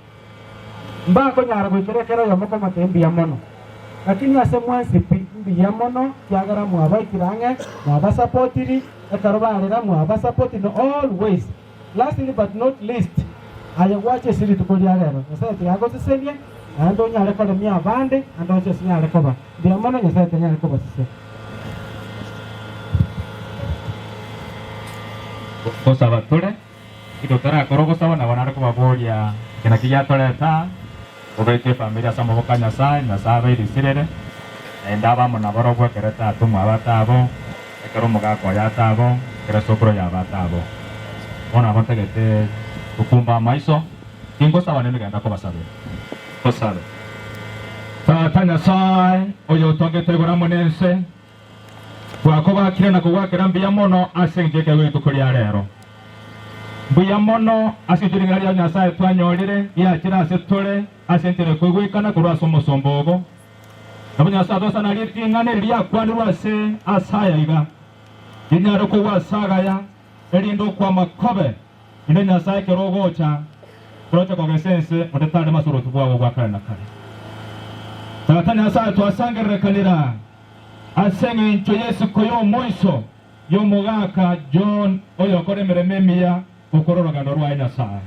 [SPEAKER 4] mba ko nyara go kerekera yo moko matembi ya mono lakini asemwa sipi mbia mono kiagara mu abaikirange na basupportiri ekarobalera mu abasupport in all ways. Lastly but not least, aya wache siri tukolia lero sasa tiago seselia ando nyale ko le mia bande ando che sinyale ko ba dia mono nyasa tanyale ko ba sese
[SPEAKER 11] ko sabatore idotara korogo sawa na wanara ko babolia kena kiya tole ta obeke familia samo bokanya sai na sabe iri sirere endaba mona borogwa kereta tumu abatabo ekero muga ko ya tabo kera sokro ya batabo ona bantegete ukumba maiso ingo sawa nene ganda ko basabe tanya sai oyo tongete gora monense kwa ko bakire na ko wakera mbia mono asenje ke witu kuri arero mbia mono asitiri ngari ya sai twanyorire ya kira setore asentere ko gwikana kurwa somo sombogo nabunya sa dosa na liti ngane ria kwanirwa se asaya iga inyaro ko wasaga ya elindo kwa makobe ine nyasaye kerogocha kurocha kwa gesense odetane masoro tubwa kwa kana kale tata nyasaye twasangere kanira asenge incho Yesu koyo moiso yo mugaka John oyo kore merememia okorora gandorwa nyasaye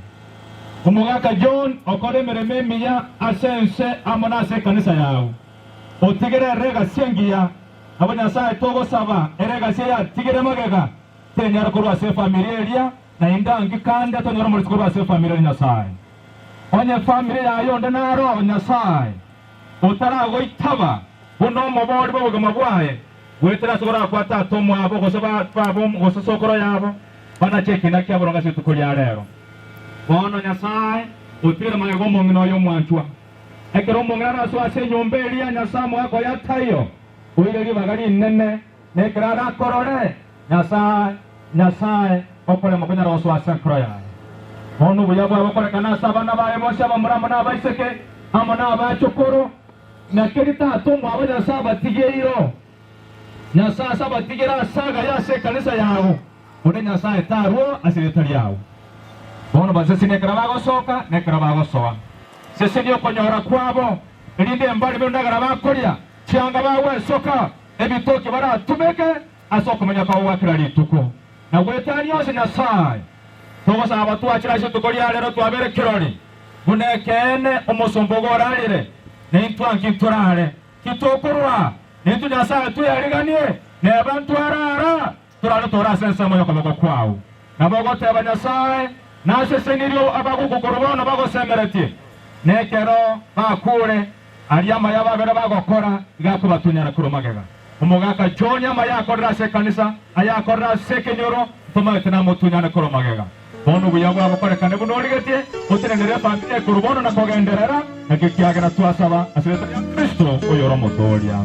[SPEAKER 11] umugaka John okore merememia asense amonase kanisa yao otigere rega sengia abo nyasaye togo saba erega seya tigere magega tenyara kurwa se familia na indangi kanda to nyoro muri kurwa se familia nyasaye onye familia yayo ndanaro nyasaye utarago itaba buno mobori bogo mabwaye wetera sogora kwata tomo abo gosoba pabo gososokoro yabo bana cheki na kyaboro ngasi tukuri arero bono nyasaye utira magego mongino yo mwanchwa ekero mongana so ase nyombeli ya nyasamo yako yatayo uiregi bagari nene ne krara korore nyasaye okore mokonya roso asakro ya onu buya bwa okore kana sabana ba emosha bamurama na baiseke amana ba chokoro na kerita atomo abanya saba tigeiro nyasa saba tigera saga ya se kanisa yao ode nyasa taruo asiretari yao bono bazesi ne kraba soka ne kraba soa sese ndio konyora kwabo elinde mbali bendagara bakoria cyanga bawe soka ebitoke baratumeke asoko menya kwa wakira lituko na gwetani yose nyasaye togosa abatu akirashe tukoria lero twabere kirori munekene omusombogora lire nintwanki turare kitokorwa nintu nyasaye tuyariganie ne abantu arara turare torasensa moyo kwa kwao na bogote abanyasaye nase senirio abagukukorubona bagosemereti nekero bakure aliyama yababera bagokora igakubatunyana kurumagega umugaka jonya mayakorra se kanisa ayakorra se kenyoro tomate na mutunyana kurumagega bono buyagwa abakorekane bunorigete utenengere famille kurubono na kogenderera nakikiagera twasaba asireta ya Kristo oyoro motoria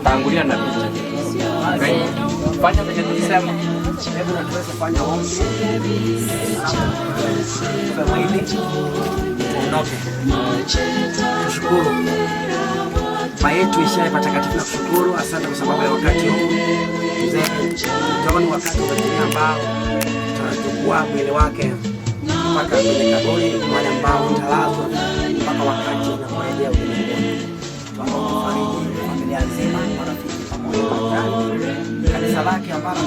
[SPEAKER 12] tangulia na fanya vile tulisema, hebu na tuweze kufanya ombi tushukuru Baba yetu ishaye patakatifu na kushukuru. Asante kwa sababu ya wakati huu mzee, ni wakati ambao tunachukua mwili wake mpaka kwenye kaburi, wale ambao utalazwa mpaka wakati unapoelekea ulimwenguni. Tunaomba familia nzima, marafiki pamoja na jirani, kanisa lake ambalo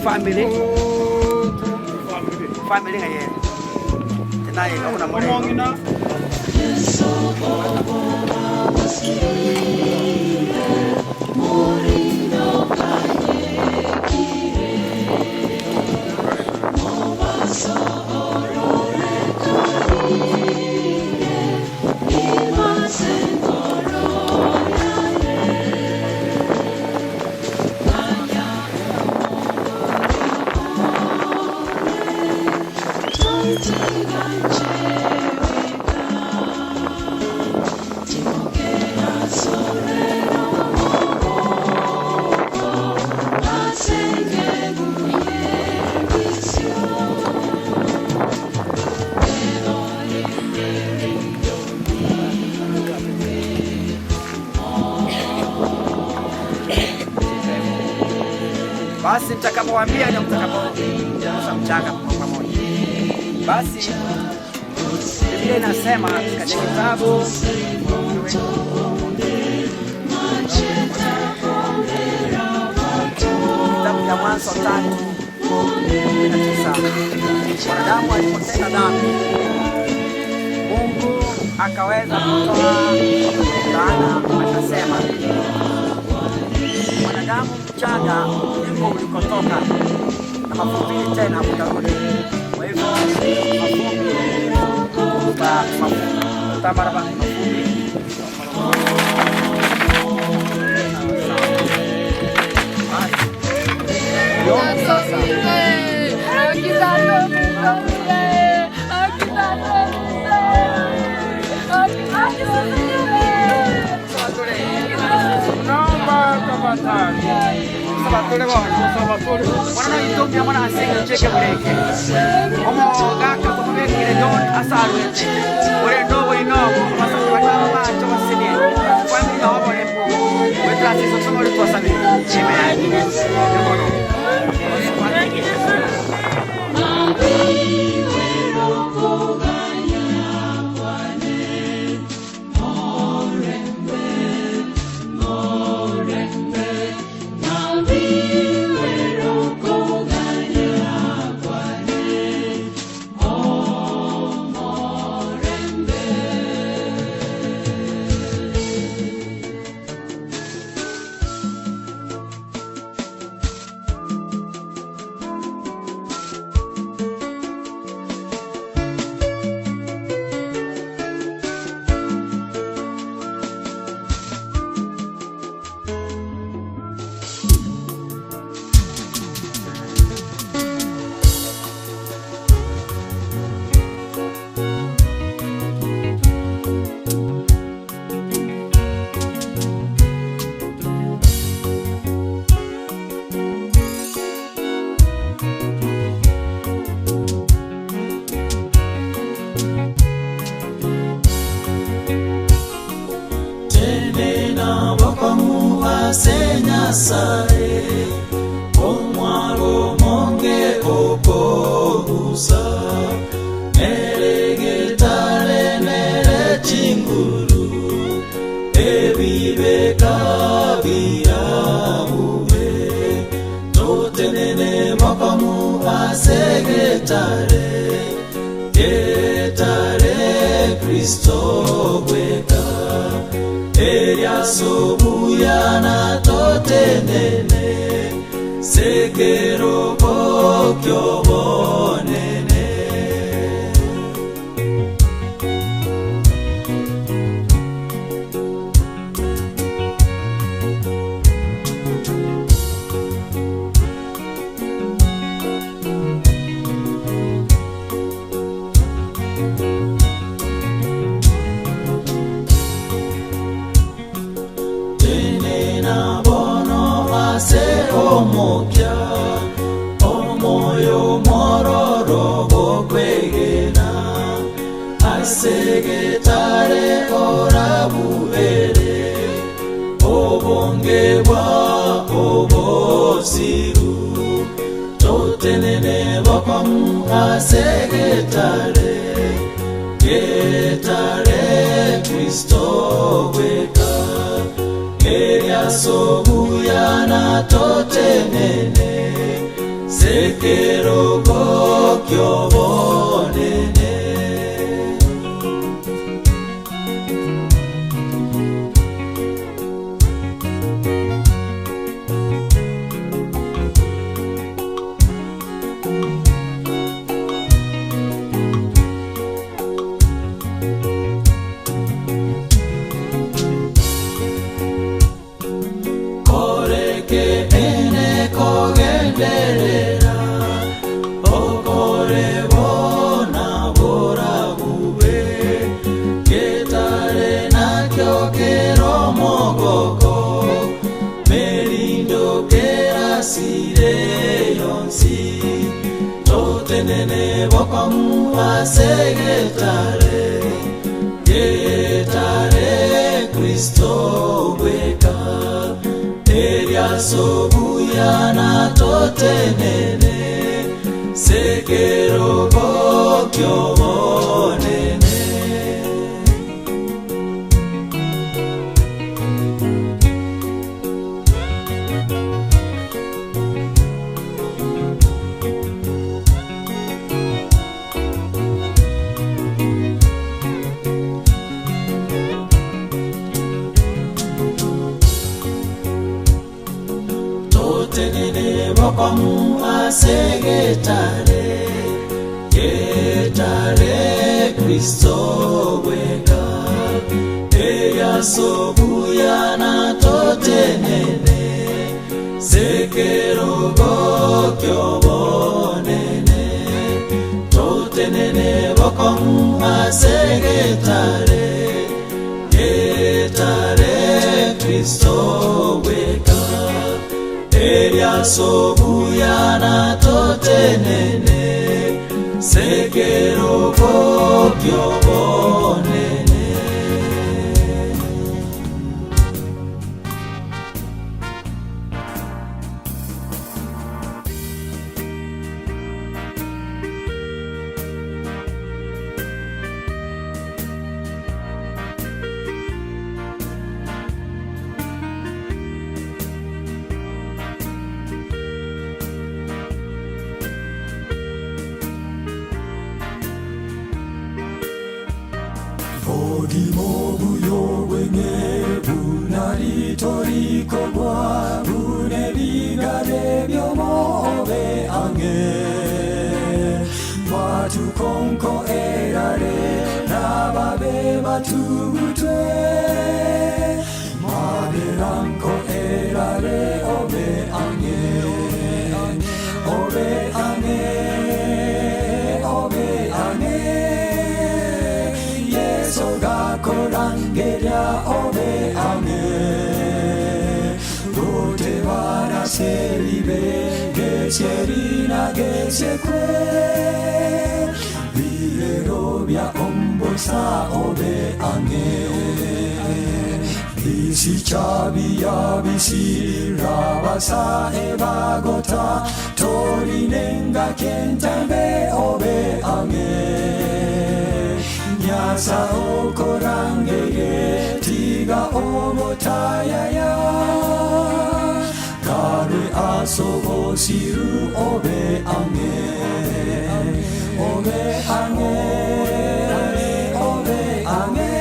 [SPEAKER 12] family family ngaye tena yeka kuna mwana basi mtakapowaambia na mtakapokusa mchanga pamoja. Basi Biblia inasema katika kitabu cha Mwanzo 3:9, wanadamu walipotenda dhambi, Mungu akaweza kutoa laana, akasema wanadamu mchanga ndiko ulikotoka na mavumbi tena utarudi. Kwa hivyo wana Ethiopia mwana asenga cheke bureke omo gaka kumekire don asalwete ore ndogo inogo masaka kama to wasini kwa mimi na wabo lembo wetra sisi somo letu wasabi chime yake ndogo
[SPEAKER 13] Nyasaye omwaro monge oporusa neregetare nere chinguru ebibeka birabuwe totenene makamu asegetare getare Kristo gweka eria sobuyana totenene sekero pokyo bonene omokya omoyo mororo bokwegena asegetare orabuere obonge bwa obosiru totenene bokamu asegetare getare Kristo weka eria sobuyana totenene sekeruko kyobonene. Koreke ene kogenderera okore bona borabube ketare nakyo keromogoko merindo kerasire yonsi totenene bokomwa segetare getare Kristo weka eria sobuyana totenene sekero bokyobonene. Totenene bokomu asegetare getare Kristo weka eya sobuyana totenene sekero bokyobonene. Totenene bokomu asegetare getare Kristo weka eria sobuyana totenene sekero bokyobonene. Ogimobuyo wenge bunari toriko bwa bune ligare byomobe ange watu konko erare nababe batutwe maberanko erare obe ange obe ange obe ange korangeria obe ame gote vara seribe geserina gesekwe virerobia ombosa obe ame bisi chabia bisi rabasa evagota torinenga kentambe obe ame Nyasa okorangege tiga omotayaya Kare asobo siru obe ange Obe ange Obe ange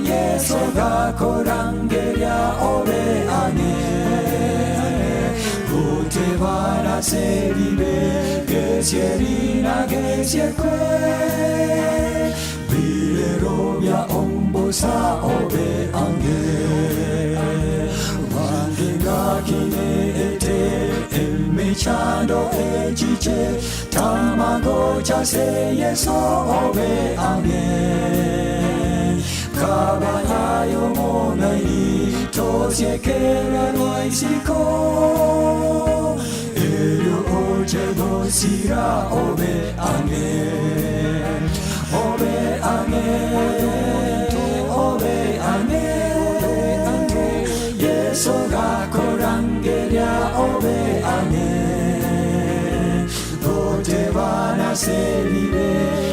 [SPEAKER 13] Yeso ga korangeria obe ange Gote vara seribe Gesierina gesiekwe Virerobia ombosa obe ange Wangega kine ete elmechando echiche Tamago chase yeso obe ange Kabanayo monai Tosiekera noisiko Elio oche dosira obe ange Obe ange Obe ange Yeso ga korangeria obe ange Gote vana seribe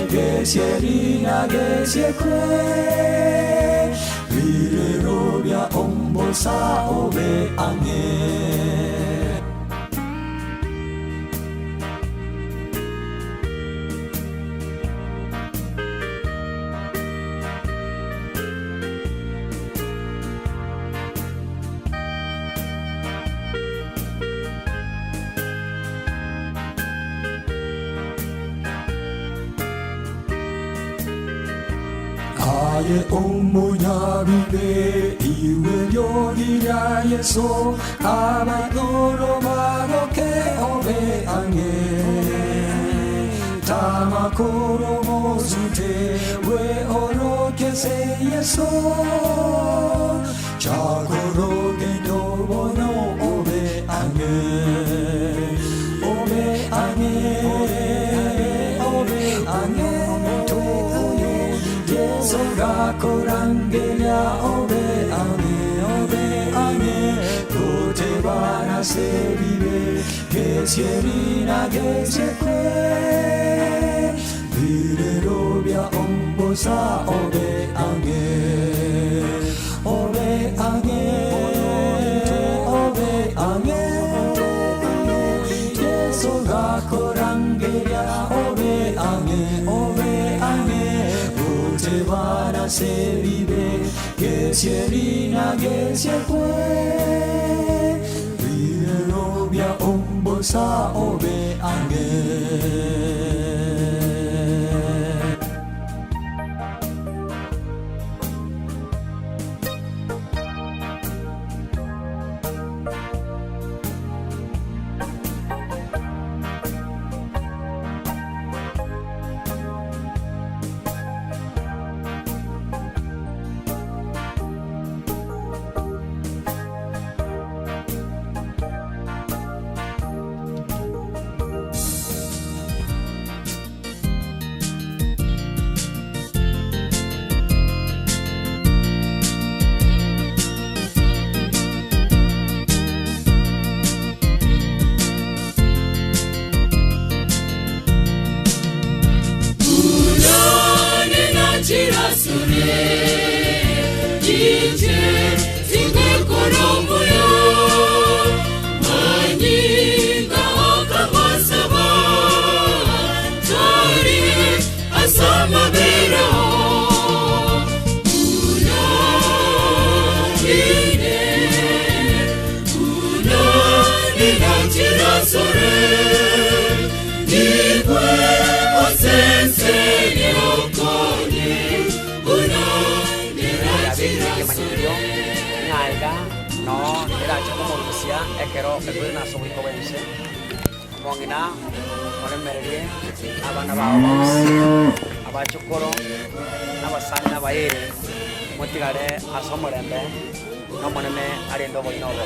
[SPEAKER 13] Gesierina gesiekwe Virerobia ombosa obe ange aye umunyabire iwe lyogira yeso abadoro baroke obe ange tamakoro mozute we oroke se yeso chakoro gendo bono obe ange obe ange obe ange Sogakorangelia obe ame kote bana seribe gesierina gesekwe virerobia ombosa obe ame obe ame obe ame Sogakorangelia obe ame Vana se vive, que sierina, que se fue. Vive novia, ombosa, obe,
[SPEAKER 12] ekero ekwena sobiko bense mongina ole mererie abana bawo abachukoro n'abasani n'abayere motigare asomorembe no moneme ari ndobo inobo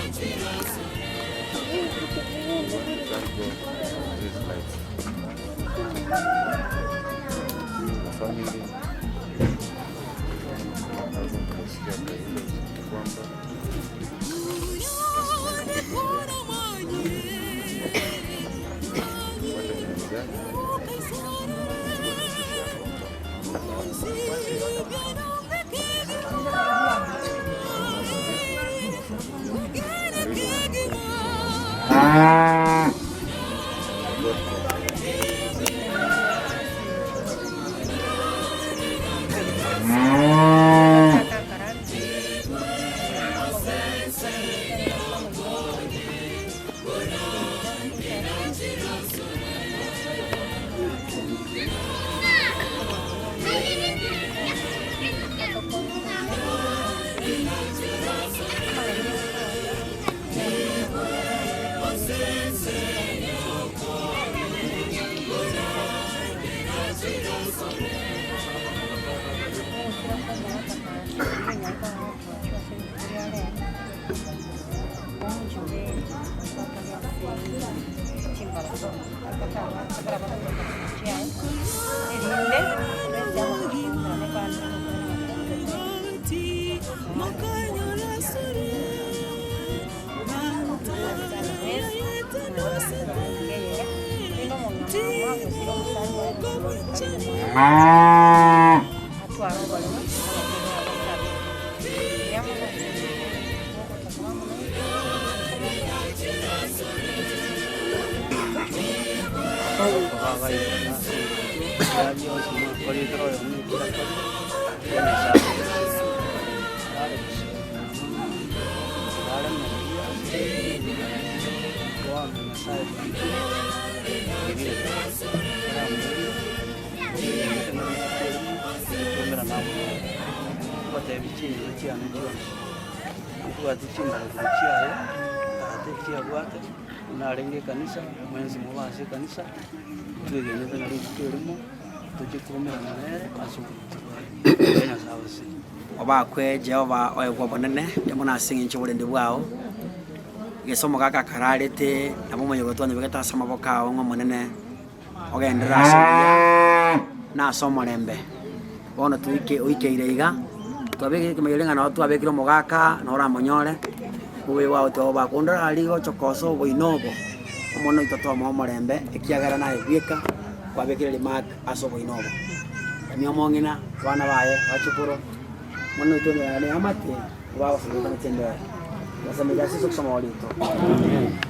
[SPEAKER 14] Gracias.
[SPEAKER 12] bikinyo cyane cyo kuba tikinda kuchiayo atekia bwate unarenge kanisa mwenzi mubase kanisa twegene tena rutwerimo tujikumira nere asubuti ena sawose obakwe Jehova oyegwa bonene yamuna singi nchibulende bwao gesomo kaka kararete namumenye gotwanye begeta sama bokao ngo monene ogendera asoya na somo lembe bono tuike uikeire iga twabege kimeyelenga na watu abekiro mogaka na ora monyore uwe wao to bakondora aligo chokoso boinobo omono itoto mo lembe ekiagara na ebieka kwabekire limak aso boinobo emyomongina bana baye bachukuro mono itonya ne amate wao fulana tende Nasema sisi kusoma walito.